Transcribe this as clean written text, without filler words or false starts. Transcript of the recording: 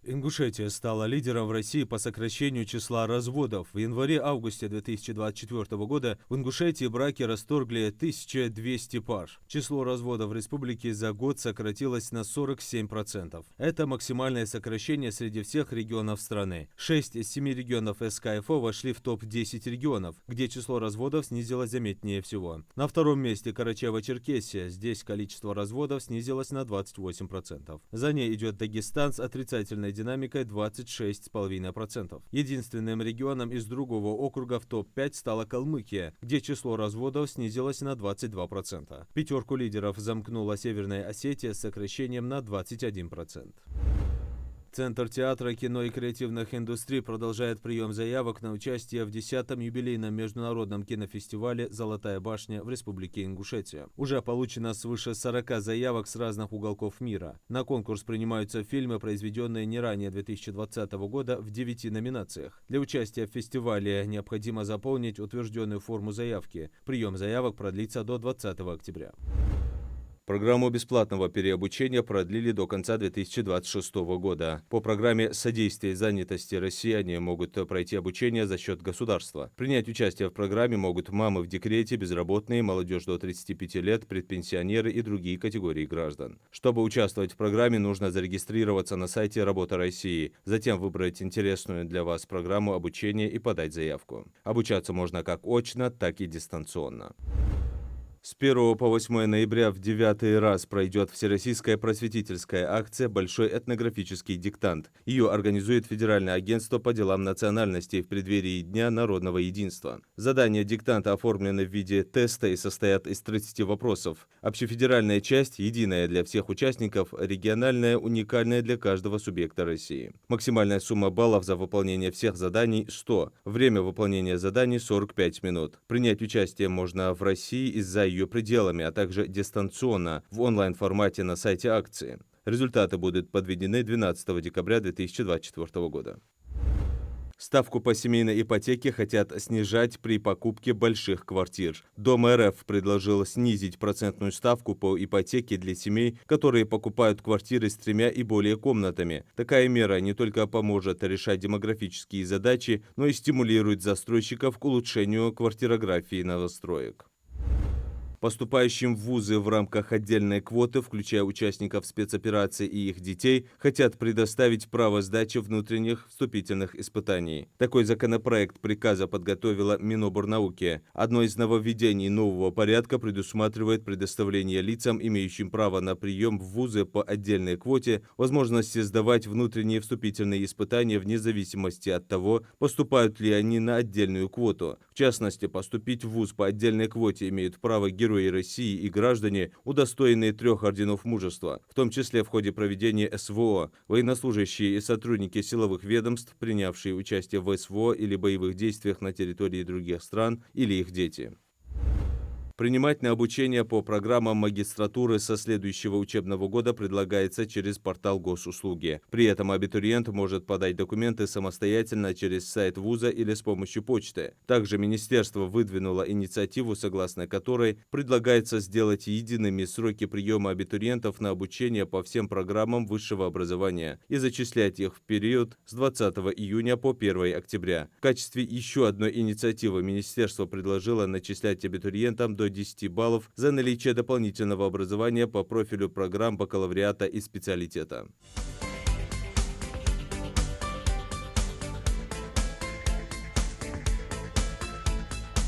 Ингушетия стала лидером в России по сокращению числа разводов. В январе-августе 2024 года в Ингушетии браки расторгли 1200 пар. Число разводов в республике за год сократилось на 47%. Это максимальное сокращение среди всех регионов страны. 6 из 7 регионов СКФО вошли в топ-10 регионов, где число разводов снизилось заметнее всего. На втором месте Карачаево-Черкесия. Здесь количество разводов снизилось на 28%. За ней идет Дагестан с отрицательной динамикой 26,5%. Единственным регионом из другого округа в топ-5 стала Калмыкия, где число разводов снизилось на 22%. Пятерку лидеров замкнула Северная Осетия с сокращением на 21%. Центр театра, кино и креативных индустрий продолжает прием заявок на участие в 10-м юбилейном международном кинофестивале «Золотая башня» в Республике Ингушетия. Уже получено свыше 40 заявок с разных уголков мира. На конкурс принимаются фильмы, произведенные не ранее 2020 года в 9 номинациях. Для участия в фестивале необходимо заполнить утвержденную форму заявки. Прием заявок продлится до 20 октября. Программу бесплатного переобучения продлили до конца 2026 года. По программе «Содействие занятости» россияне могут пройти обучение за счет государства. Принять участие в программе могут мамы в декрете, безработные, молодежь до 35 лет, предпенсионеры и другие категории граждан. Чтобы участвовать в программе, нужно зарегистрироваться на сайте «Работа России», затем выбрать интересную для вас программу обучения и подать заявку. Обучаться можно как очно, так и дистанционно. С 1 по 8 ноября в 9-й раз пройдет всероссийская просветительская акция «Большой этнографический диктант». Ее организует Федеральное агентство по делам национальностей в преддверии Дня народного единства. Задания диктанта оформлены в виде теста и состоят из 30 вопросов. Общефедеральная часть, единая для всех участников, региональная, уникальная для каждого субъекта России. Максимальная сумма баллов за выполнение всех заданий – 100. Время выполнения заданий – 45 минут. Принять участие можно в России и за ее пределами, а также дистанционно в онлайн-формате на сайте акции. Результаты будут подведены 12 декабря 2024 года. Ставку по семейной ипотеке хотят снижать при покупке больших квартир. Дом РФ предложил снизить процентную ставку по ипотеке для семей, которые покупают квартиры с 3 и более комнатами. Такая мера не только поможет решать демографические задачи, но и стимулирует застройщиков к улучшению квартирографии новостроек. Поступающим в вузы в рамках отдельной квоты, включая участников спецоперации и их детей, хотят предоставить право сдачи внутренних вступительных испытаний. Такой законопроект приказа подготовила Миноборнауки. Одно из нововведений нового порядка предусматривает предоставление лицам, имеющим право на прием в вузы по отдельной квоте, возможности сдавать внутренние вступительные испытания вне зависимости от того, поступают ли они на отдельную квоту. В частности, поступить в вуз по отдельной квоте имеют право герои России и граждане, удостоенные 3 орденов мужества, в том числе в ходе проведения СВО, военнослужащие и сотрудники силовых ведомств, принявшие участие в СВО или боевых действиях на территории других стран, или их дети. Принимать на обучение по программам магистратуры со следующего учебного года предлагается через портал госуслуги. При этом абитуриент может подать документы самостоятельно через сайт вуза или с помощью почты. Также министерство выдвинуло инициативу, согласно которой предлагается сделать едиными сроки приема абитуриентов на обучение по всем программам высшего образования и зачислять их в период с 20 июня по 1 октября. В качестве еще одной инициативы министерство предложило начислять абитуриентам до 10 баллов за наличие дополнительного образования по профилю программ бакалавриата и специалитета.